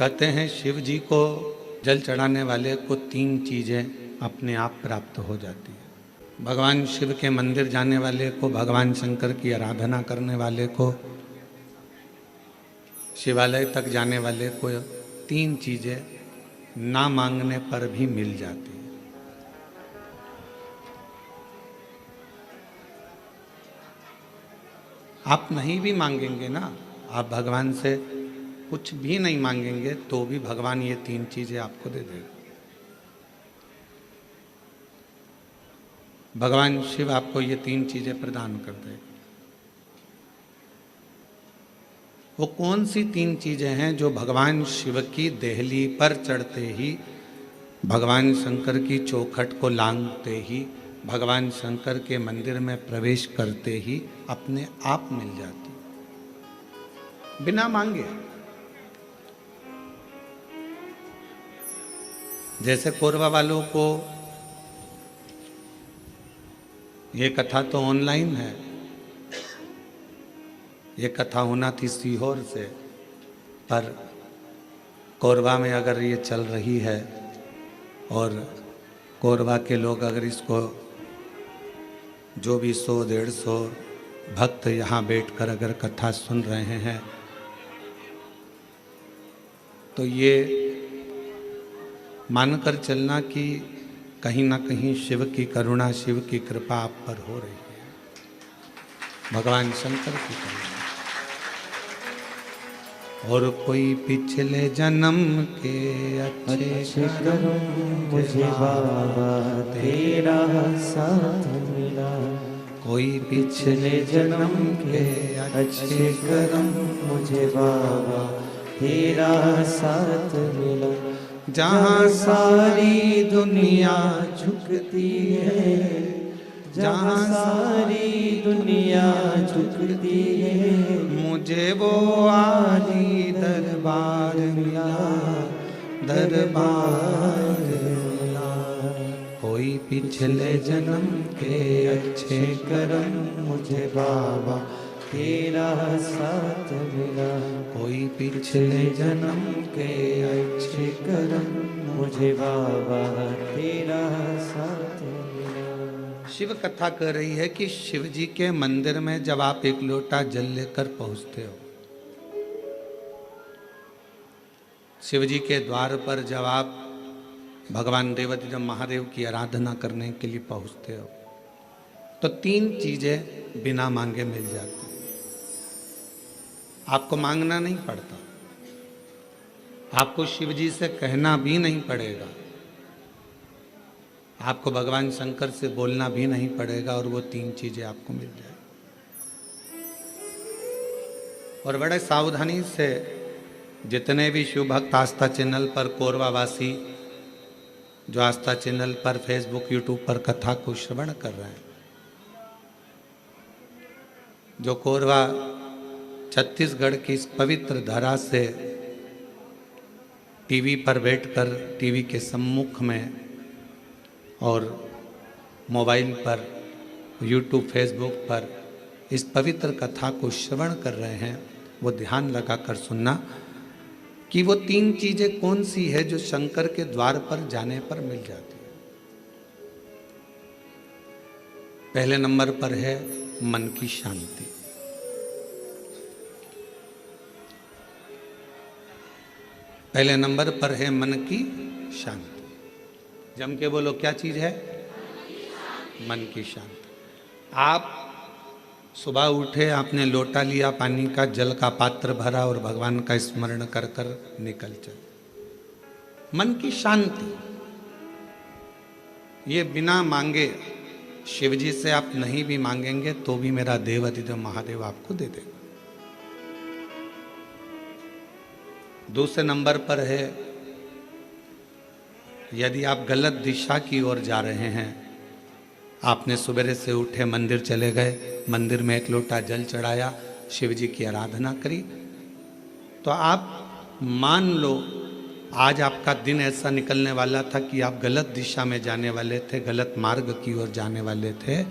कहते हैं शिव जी को जल चढ़ाने वाले को 3 चीज़ें अपने आप प्राप्त हो जाती है। भगवान शिव के मंदिर जाने वाले को, भगवान शंकर की आराधना करने वाले को, शिवालय तक जाने वाले को 3 चीज़ें ना मांगने पर भी मिल जाती है। आप नहीं भी मांगेंगे ना, आप भगवान से कुछ भी नहीं मांगेंगे तो भी भगवान ये 3 चीजें आपको दे देगा। भगवान शिव आपको ये 3 चीजें प्रदान कर देगा। वो कौन सी 3 चीजें हैं जो भगवान शिव की देहली पर चढ़ते ही, भगवान शंकर की चौखट को लांघते ही, भगवान शंकर के मंदिर में प्रवेश करते ही अपने आप मिल जाती, बिना मांगे। जैसे कोरबा वालों को ये कथा तो ऑनलाइन है, ये कथा होना थी सीहोर से, पर कोरबा में अगर ये चल रही है और कोरबा के लोग अगर इसको जो भी 100-150 भक्त यहाँ बैठकर अगर कथा सुन रहे हैं तो ये मानकर चलना कि कहीं ना कहीं शिव की करुणा, शिव की कृपा आप पर हो रही है, भगवान शंकर की करुणा। और कोई पिछले जन्म के अच्छे कर्म मुझे बाबा तेरा साथ मिला, कोई पिछले जन्म के अच्छे कर्म मुझे बाबा तेरा साथ मिला। जहाँ सारी दुनिया झुकती है, जहाँ सारी दुनिया झुकती है, मुझे वो आली दरबार मिला, दरबार मिला। कोई पिछले जन्म के अच्छे कर्म मुझे बाबा तेरा साथ मिला, कोई पिछले जन्म के अच्छे कर्म मुझे बाबा तेरा साथ मिला। शिव कथा कह रही है कि शिव जी के मंदिर में जब आप एक लोटा जल लेकर पहुंचते हो, शिव जी के द्वार पर जब आप भगवान देवाधिदेव महादेव की आराधना करने के लिए पहुंचते हो, तो 3 चीजें बिना मांगे मिल जाती। आपको मांगना नहीं पड़ता, आपको शिव जी से कहना भी नहीं पड़ेगा, आपको भगवान शंकर से बोलना भी नहीं पड़ेगा और वो 3 चीजें आपको मिल जाए। और बड़े सावधानी से जितने भी शिव भक्त आस्था चैनल पर, कोरबा वासी जो आस्था चैनल पर, फेसबुक, यूट्यूब पर कथा को श्रवण कर रहे हैं, जो कोरबा छत्तीसगढ़ की इस पवित्र धरा से टीवी पर बैठकर, टीवी के सम्मुख में और मोबाइल पर, यूट्यूब, फेसबुक पर इस पवित्र कथा को श्रवण कर रहे हैं, वो ध्यान लगाकर सुनना कि वो 3 चीजें कौन सी है जो शंकर के द्वार पर जाने पर मिल जाती है। पहले नंबर पर है मन की शांति। पहले नंबर पर है मन की शांति। जम के बोलो, क्या चीज है? मन की शांति। आप सुबह उठे, आपने लोटा लिया, पानी का, जल का पात्र भरा और भगवान का स्मरण कर कर निकल चले। मन की शांति, ये बिना मांगे, शिव जी से आप नहीं भी मांगेंगे तो भी मेरा देवाधिदेव महादेव आपको दे देगा। दूसरे नंबर पर है, यदि आप गलत दिशा की ओर जा रहे हैं, आपने सवेरे से उठे, मंदिर चले गए, मंदिर में एक लोटा जल चढ़ाया, शिव जी की आराधना करी, तो आप मान लो आज आपका दिन ऐसा निकलने वाला था कि आप गलत दिशा में जाने वाले थे, गलत मार्ग की ओर जाने वाले थे,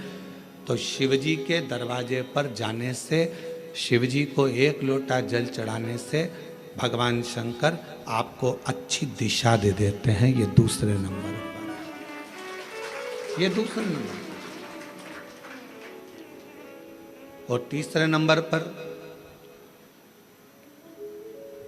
तो शिव जी के दरवाजे पर जाने से, शिव जी को एक लोटा जल चढ़ाने से भगवान शंकर आपको अच्छी दिशा दे देते हैं। ये दूसरे नंबर पर, ये दूसरे नंबर पर। और तीसरे नंबर पर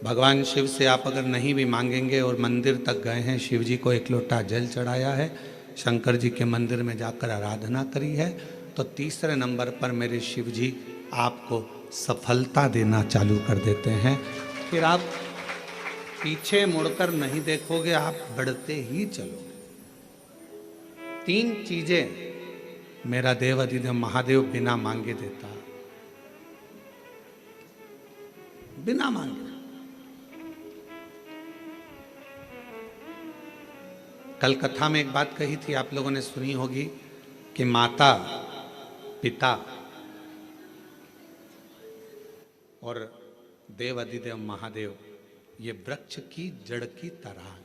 भगवान शिव से आप अगर नहीं भी मांगेंगे और मंदिर तक गए हैं, शिव जी को एक लोटा जल चढ़ाया है, शंकर जी के मंदिर में जाकर आराधना करी है, तो तीसरे नंबर पर मेरे शिव जी आपको सफलता देना चालू कर देते हैं। फिर आप पीछे मुड़कर नहीं देखोगे, आप बढ़ते ही चलोगे। 3 चीजें मेरा देव अधिदेव महादेव बिना मांगे देता, बिना मांगे। कल कथा में एक बात कही थी, आप लोगों ने सुनी होगी कि माता, पिता और देव अधिदेव महादेव ये वृक्ष की जड़ की तरह है।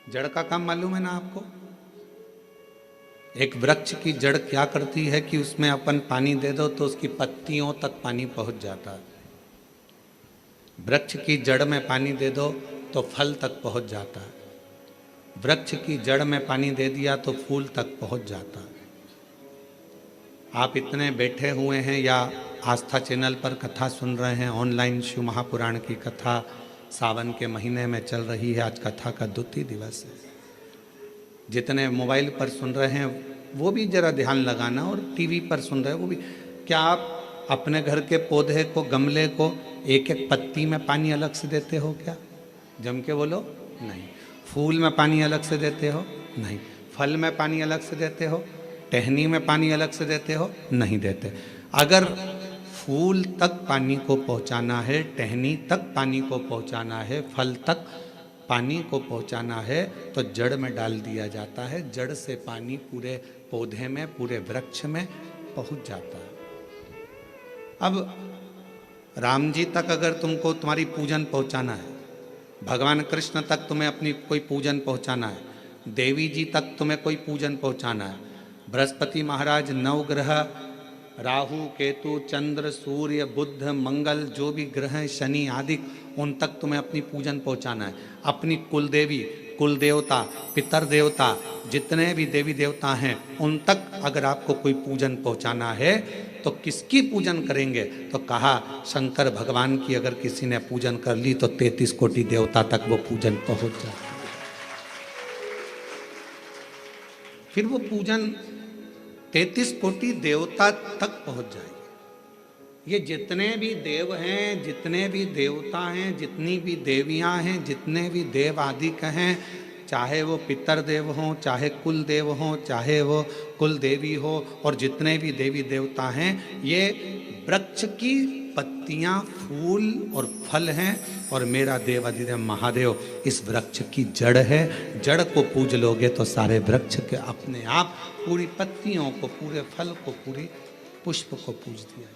जड़ का काम मालूम है ना आपको? एक वृक्ष की जड़ क्या करती है कि उसमें अपन पानी दे दो तो उसकी पत्तियों तक पानी पहुंच जाता है। वृक्ष की जड़ में पानी दे दो तो फल तक पहुंच जाता है। वृक्ष की जड़ में पानी दे दिया तो फूल तक पहुंच जाता है। आप इतने बैठे हुए हैं या आस्था चैनल पर कथा सुन रहे हैं, ऑनलाइन शिव महापुराण की कथा सावन के महीने में चल रही है। आज कथा का 2 दिवस है। जितने मोबाइल पर सुन रहे हैं वो भी जरा ध्यान लगाना, और टीवी पर सुन रहे हैं वो भी। क्या आप अपने घर के पौधे को, गमले को एक एक पत्ती में पानी अलग से देते हो क्या? जम के बोलो, नहीं। फूल में पानी अलग से देते हो? नहीं। फल में पानी अलग से देते हो? टहनी में पानी अलग से देते हो? नहीं देते। अगर फूल तक पानी को पहुंचाना है, टहनी तक पानी को पहुंचाना है, फल तक पानी को पहुंचाना है, तो जड़ में डाल दिया जाता है। जड़ से पानी पूरे पौधे में, पूरे वृक्ष में पहुंच जाता है। अब राम जी तक अगर तुमको तुम्हारी पूजन पहुंचाना है, भगवान कृष्ण तक तुम्हें अपनी कोई पूजन पहुंचाना है, देवी जी तक तुम्हें कोई पूजन पहुंचाना है, बृहस्पति महाराज, नवग्रह, राहु, केतु, चंद्र, सूर्य, बुध, मंगल, जो भी ग्रह हैं, शनि आदि, उन तक तुम्हें अपनी पूजन पहुंचाना है। अपनी कुल देवी, कुल देवता, पितर देवता, जितने भी देवी देवता हैं, उन तक अगर आपको कोई पूजन पहुंचाना है तो किसकी पूजन करेंगे? तो कहा शंकर भगवान की अगर किसी ने पूजन कर ली तो 33 कोटि देवता तक वो पूजन पहुंच जाए। फिर वो पूजन 33 कोटि देवता तक पहुंच जाएगी। ये जितने भी देव हैं, जितने भी देवता हैं, जितनी भी देवियां हैं, जितने भी देव आदि हैं, चाहे वो पितर देव हों, चाहे कुल देव हों, चाहे वो कुल देवी हो, और जितने भी देवी देवता हैं, ये वृक्ष की पत्तियां, फूल और फल हैं। और मेरा देव अधिदेव महादेव इस वृक्ष की जड़ है। जड़ को पूज लोगे तो सारे वृक्ष के अपने आप पूरी पत्तियों को, पूरे फल को, पूरी पुष्प को पूज दिया जाए।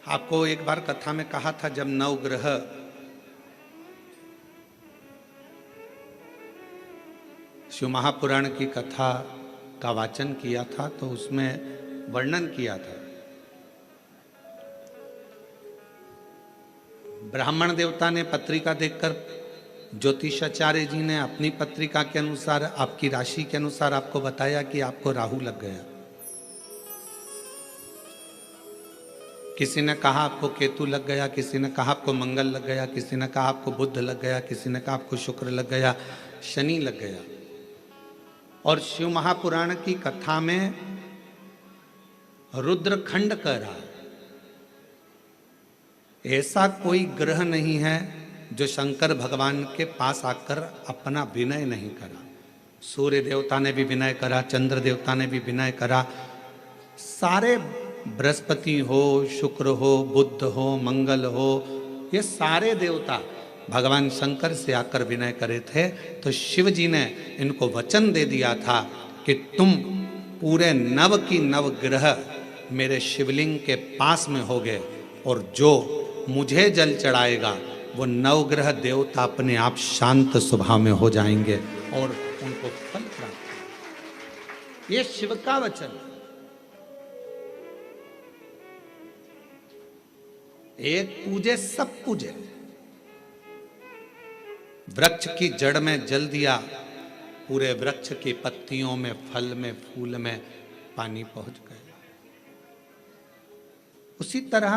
आपको एक बार कथा में कहा था, जब नवग्रह शिव महापुराण की कथा का वाचन किया था तो उसमें वर्णन किया था। ब्राह्मण देवता ने पत्रिका देखकर ज्योतिषाचार्य जी ने अपनी पत्रिका के अनुसार, आपकी राशि के अनुसार आपको बताया कि आपको राहु लग गया। किसी ने कहा आपको केतु लग गया, किसी ने कहा आपको मंगल लग गया, किसी ने कहा आपको बुध लग गया, किसी ने कहा आपको शुक्र लग गया, शनि लग गया। और शिव महापुराण की कथा में रुद्रखंड कह रहा है, ऐसा कोई ग्रह नहीं है जो शंकर भगवान के पास आकर अपना विनय नहीं करा। सूर्य देवता ने भी विनय करा, चंद्र देवता ने भी विनय करा, सारे बृहस्पति हो, शुक्र हो, बुध हो, मंगल हो, ये सारे देवता भगवान शंकर से आकर विनय करे थे। तो शिव जी ने इनको वचन दे दिया था कि तुम पूरे नव की नव ग्रह मेरे शिवलिंग के पास में होगे, और जो मुझे जल चढ़ाएगा वो नवग्रह देवता अपने आप शांत स्वभाव में हो जाएंगे और उनको फल प्राप्त। ये शिव का वचन है। एक पूजे सब पूजे। वृक्ष की जड़ में जल दिया, पूरे वृक्ष की पत्तियों में, फल में, फूल में पानी पहुंच गया। उसी तरह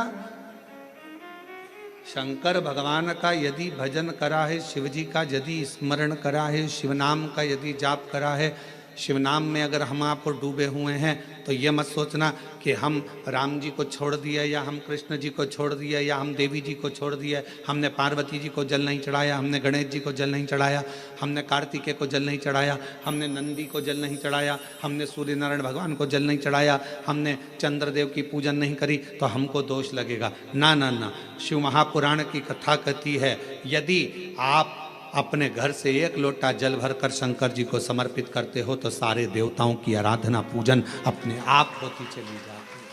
शंकर भगवान का यदि भजन करा है, शिव जी का यदि स्मरण करा है, शिव नाम का यदि जाप करा है, शिव नाम में अगर हम आप डूबे हुए हैं, तो ये मत सोचना कि हम राम जी को छोड़ दिए, या हम कृष्ण जी को छोड़ दिए, या हम देवी जी को छोड़ दिए, हमने पार्वती जी को जल नहीं चढ़ाया, हमने गणेश जी को जल नहीं चढ़ाया, हमने कार्तिकेय को जल नहीं चढ़ाया, हमने नंदी को जल नहीं चढ़ाया, हमने सूर्य नारायण भगवान को जल नहीं चढ़ाया, हमने चंद्रदेव की पूजन नहीं करी, तो हमको दोष लगेगा। ना ना ना, शिव महापुराण की कथा कहती है, यदि आप अपने घर से एक लोटा जल भरकर शंकर जी को समर्पित करते हो, तो सारे देवताओं की आराधना पूजन अपने आप होती चली जाती है,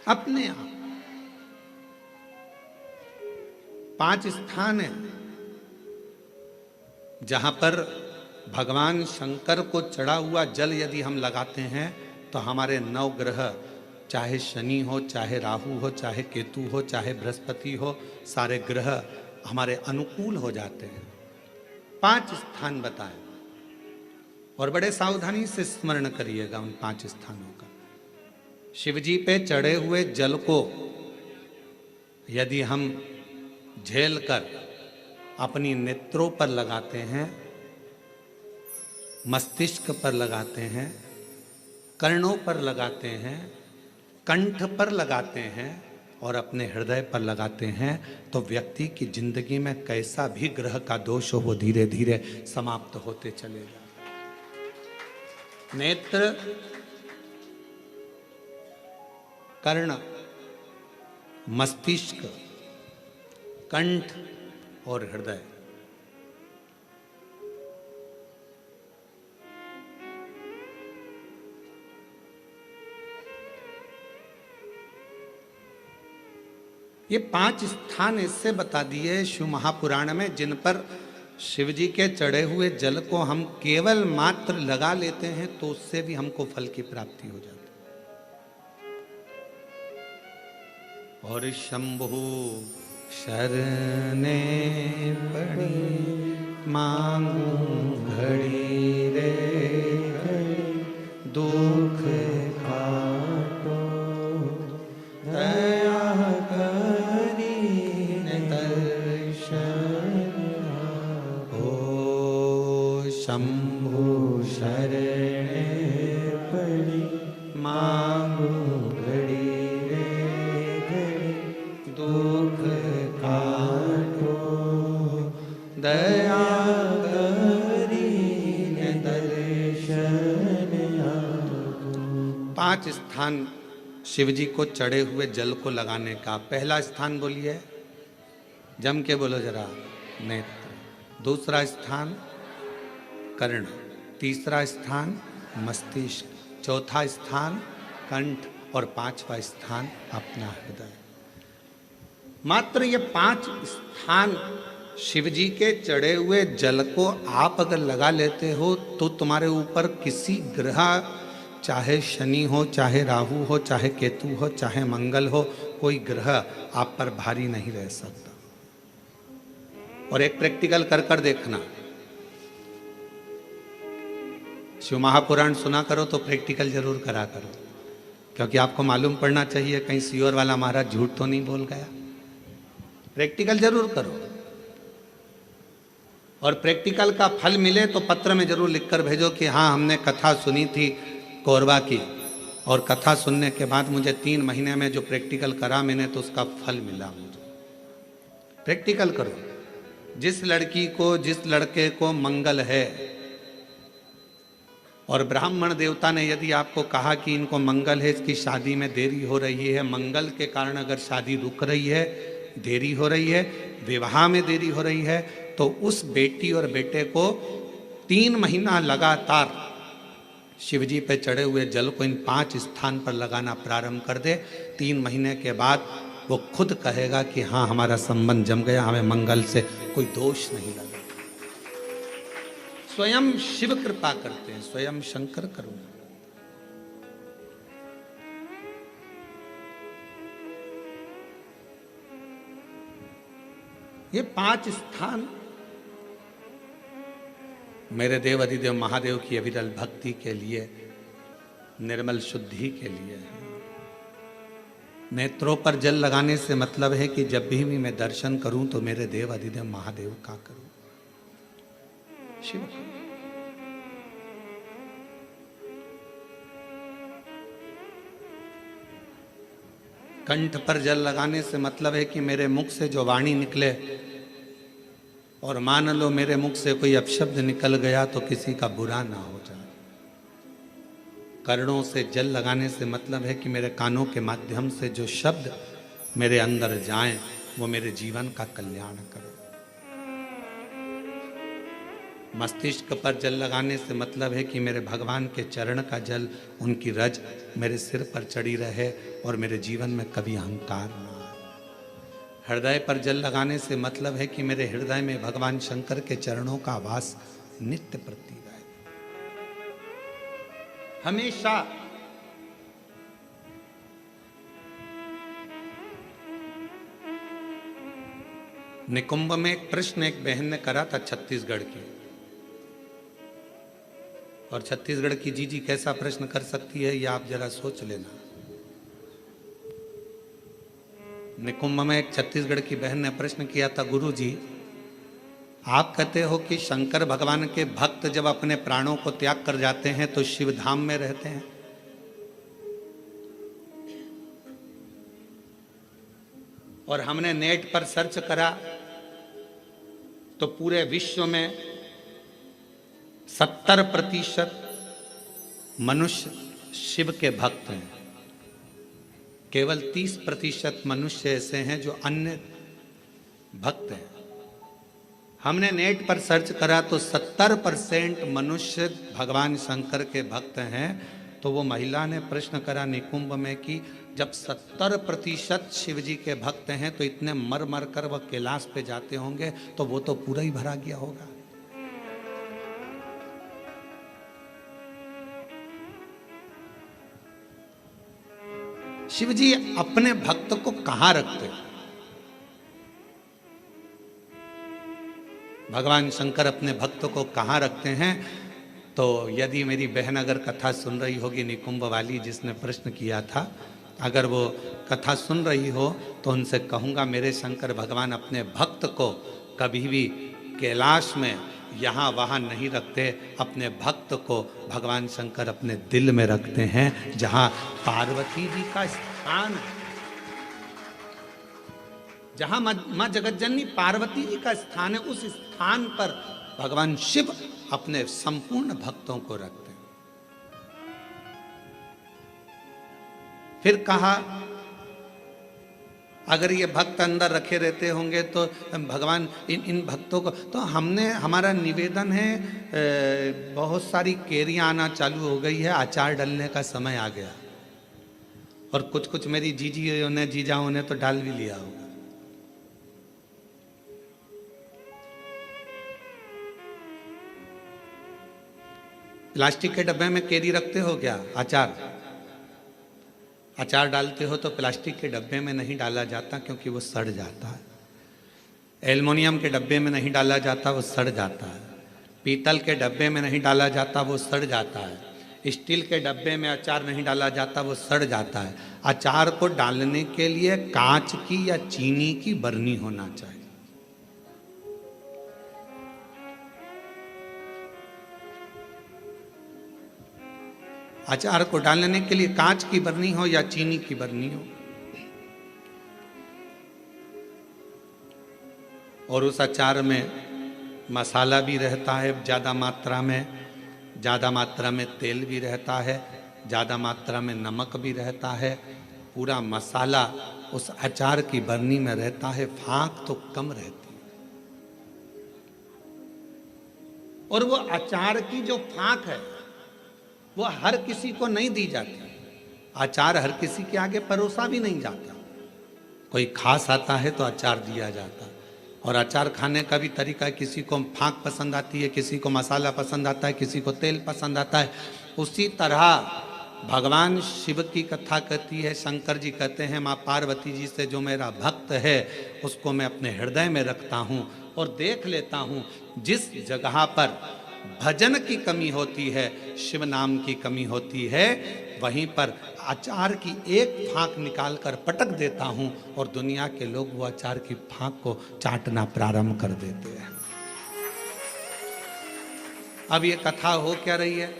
अपने आप। 5 स्थान है जहां पर भगवान शंकर को चढ़ा हुआ जल यदि हम लगाते हैं, तो हमारे 9 ग्रह, चाहे शनि हो, चाहे राहु हो, चाहे केतु हो, चाहे बृहस्पति हो, सारे ग्रह हमारे अनुकूल हो जाते हैं। 5 स्थान बताए, और बड़े सावधानी से स्मरण करिएगा उन 5 स्थानों का। शिव जी पे चढ़े हुए जल को यदि हम झेल कर अपनी नेत्रों पर लगाते हैं, मस्तिष्क पर लगाते हैं, कर्णों पर लगाते हैं, कंठ पर लगाते हैं और अपने हृदय पर लगाते हैं, तो व्यक्ति की जिंदगी में कैसा भी ग्रह का दोष हो, वो धीरे धीरे समाप्त होते चले जाता है। नेत्र, कर्ण, मस्तिष्क, कंठ और हृदय, ये 5 स्थान इससे बता दिए शिव महापुराण में, जिन पर शिव जी के चढ़े हुए जल को हम केवल मात्र लगा लेते हैं, तो उससे भी हमको फल की प्राप्ति हो जाती है। और शंभु शरणे पड़ी मांगू घड़ी रे घड़ी, दुख काटो दया शंभु शरणे पड़ी मांगू घड़ी रे घड़ी, दुख काटो दया करी दर्शन आपको। 5 स्थान शिव जी को चढ़े हुए जल को लगाने का। पहला स्थान बोलिए, जम के बोलो जरा, नेत्र। दूसरा स्थान कर्ण, तीसरा स्थान मस्तिष्क, चौथा स्थान कंठ और 5वां स्थान अपना हृदय। मात्र ये 5 स्थान शिव जी के चढ़े हुए जल को आप अगर लगा लेते हो, तो तुम्हारे ऊपर किसी ग्रह, चाहे शनि हो, चाहे राहु हो, चाहे केतु हो, चाहे मंगल हो, कोई ग्रह आप पर भारी नहीं रह सकता। और एक प्रैक्टिकल कर कर देखना, शिव महापुराण सुना करो तो प्रैक्टिकल जरूर करा करो, क्योंकि आपको मालूम पड़ना चाहिए कहीं सीओर वाला महाराज झूठ तो नहीं बोल गया। प्रैक्टिकल जरूर करो, और प्रैक्टिकल का फल मिले तो पत्र में जरूर लिखकर भेजो कि हाँ, हमने कथा सुनी थी कोरबा की, और कथा सुनने के बाद मुझे 3 महीने में जो प्रैक्टिकल करा मैंने, तो उसका फल मिला मुझे। प्रैक्टिकल करो। जिस लड़की को, जिस लड़के को मंगल है, और ब्राह्मण देवता ने यदि आपको कहा कि इनको मंगल है, इसकी शादी में देरी हो रही है, मंगल के कारण अगर शादी रुक रही है, देरी हो रही है, विवाह में देरी हो रही है, तो उस बेटी और बेटे को 3 महीना लगातार शिवजी पे चढ़े हुए जल को इन 5 स्थान पर लगाना प्रारंभ कर दे। 3 महीने के बाद वो खुद कहेगा कि हाँ, हमारा संबंध जम गया, हमें मंगल से कोई दोष नहीं लगा। स्वयं शिव कृपा करते हैं, स्वयं शंकर करुणा। ये 5 स्थान मेरे देव अधिदेव महादेव की अविरल भक्ति के लिए, निर्मल शुद्धि के लिए है। नेत्रों पर जल लगाने से मतलब है कि जब भी मैं दर्शन करूं तो मेरे देव अधिदेव महादेव का करूं, शिव का। कंठ पर जल लगाने से मतलब है कि मेरे मुख से जो वाणी निकले, और मान लो मेरे मुख से कोई अपशब्द निकल गया तो किसी का बुरा ना हो जाए। कर्णों से जल लगाने से मतलब है कि मेरे कानों के माध्यम से जो शब्द मेरे अंदर जाएं वो मेरे जीवन का कल्याण करें। मस्तिष्क पर जल लगाने से मतलब है कि मेरे भगवान के चरण का जल, उनकी रज मेरे सिर पर चढ़ी रहे और मेरे जीवन में कभी अहंकार ना आए। हृदय पर जल लगाने से मतलब है कि मेरे हृदय में भगवान शंकर के चरणों का वास नित्य प्रति रहे, हमेशा। निकुंभ में एक प्रश्न एक बहन ने करा था छत्तीसगढ़ की, और छत्तीसगढ़ की जीजी कैसा प्रश्न कर सकती है ये आप जरा सोच लेना। निकुंभ में एक छत्तीसगढ़ की बहन ने प्रश्न किया था, गुरु जी आप कहते हो कि शंकर भगवान के भक्त जब अपने प्राणों को त्याग कर जाते हैं तो शिव धाम में रहते हैं, और हमने नेट पर सर्च करा तो पूरे विश्व में 70% मनुष्य शिव के भक्त हैं, केवल 30% मनुष्य ऐसे हैं जो अन्य भक्त हैं। हमने नेट पर सर्च करा तो 70% मनुष्य भगवान शंकर के भक्त हैं। तो वो महिला ने प्रश्न करा निकुंभ में कि जब 70% शिव जी के भक्त हैं तो इतने मर मर कर वह कैलाश पे जाते होंगे तो वो तो पूरा ही भरा गया होगा। शिव जी अपने भक्त को कहां रखते हैं? भगवान शंकर अपने भक्त को कहां रखते हैं? तो यदि मेरी बहन अगर कथा सुन रही होगी, निकुंभ वाली जिसने प्रश्न किया था, अगर वो कथा सुन रही हो तो उनसे कहूँगा मेरे शंकर भगवान अपने भक्त को कभी भी कैलाश में यहाँ वहाँ नहीं रखते। अपने भक्त को भगवान शंकर अपने दिल में रखते हैं, जहाँ पार्वती जी का स्थान है, जहाँ माँ जगतजननी पार्वती जी का स्थान है, उस स्थान पर भगवान शिव अपने संपूर्ण भक्तों को रखते हैं। फिर कहा अगर ये भक्त अंदर रखे रहते होंगे तो भगवान इन भक्तों को, तो हमारा निवेदन है, बहुत सारी केरियां आना चालू हो गई है, अचार डालने का समय आ गया, और कुछ कुछ मेरी जीजियों ने जीजाओं ने तो डाल भी लिया होगा। प्लास्टिक के डब्बे में केरी रखते हो क्या? अचार डालते हो तो प्लास्टिक के डब्बे में नहीं डाला जाता क्योंकि वो सड़ जाता है। एल्युमिनियम के डब्बे में नहीं डाला जाता, वो सड़ जाता है। पीतल के डब्बे में नहीं डाला जाता, वो सड़ जाता है। स्टील के डब्बे में अचार नहीं डाला जाता, वो सड़ जाता है। अचार को डालने के लिए कांच की या चीनी की बरनी होना चाहिए। अचार को डालने के लिए कांच की बरनी हो या चीनी की बरनी हो, और उस अचार में मसाला भी रहता है ज़्यादा मात्रा में तेल भी रहता है, ज़्यादा मात्रा में नमक भी रहता है। पूरा मसाला उस अचार की बरनी में रहता है, फाँक तो कम रहती है। और वो अचार की जो फाँक है वो हर किसी को नहीं दी जाती। अचार हर किसी के आगे परोसा भी नहीं जाता। कोई खास आता है तो अचार दिया जाता, और अचार खाने का भी तरीका है, किसी को फाँक पसंद आती है, किसी को मसाला पसंद आता है, किसी को तेल पसंद आता है। उसी तरह भगवान शिव की कथा कहती है, शंकर जी कहते हैं माँ पार्वती जी से जो मेरा भक्त है उसको मैं अपने हृदय में रखता हूँ और देख लेता हूँ जिस जगह पर भजन की कमी होती है, शिव नाम की कमी होती है, वहीं पर अचार की एक फाँक निकाल कर पटक देता हूँ और दुनिया के लोग वो अचार की फाँक को चाटना प्रारंभ कर देते हैं। अब ये कथा हो क्या रही है?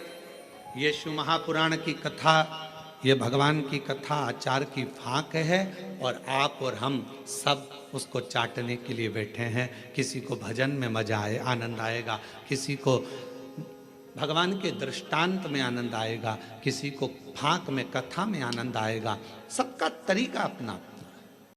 ये शिव महापुराण की कथा, ये भगवान की कथा अचार की फाँक है और आप और हम सब उसको चाटने के लिए बैठे हैं। किसी को भजन में मजा आए, आनंद आएगा, किसी को भगवान के दृष्टांत में आनंद आएगा, किसी को फाँक में, कथा में आनंद आएगा। सबका तरीका अपना।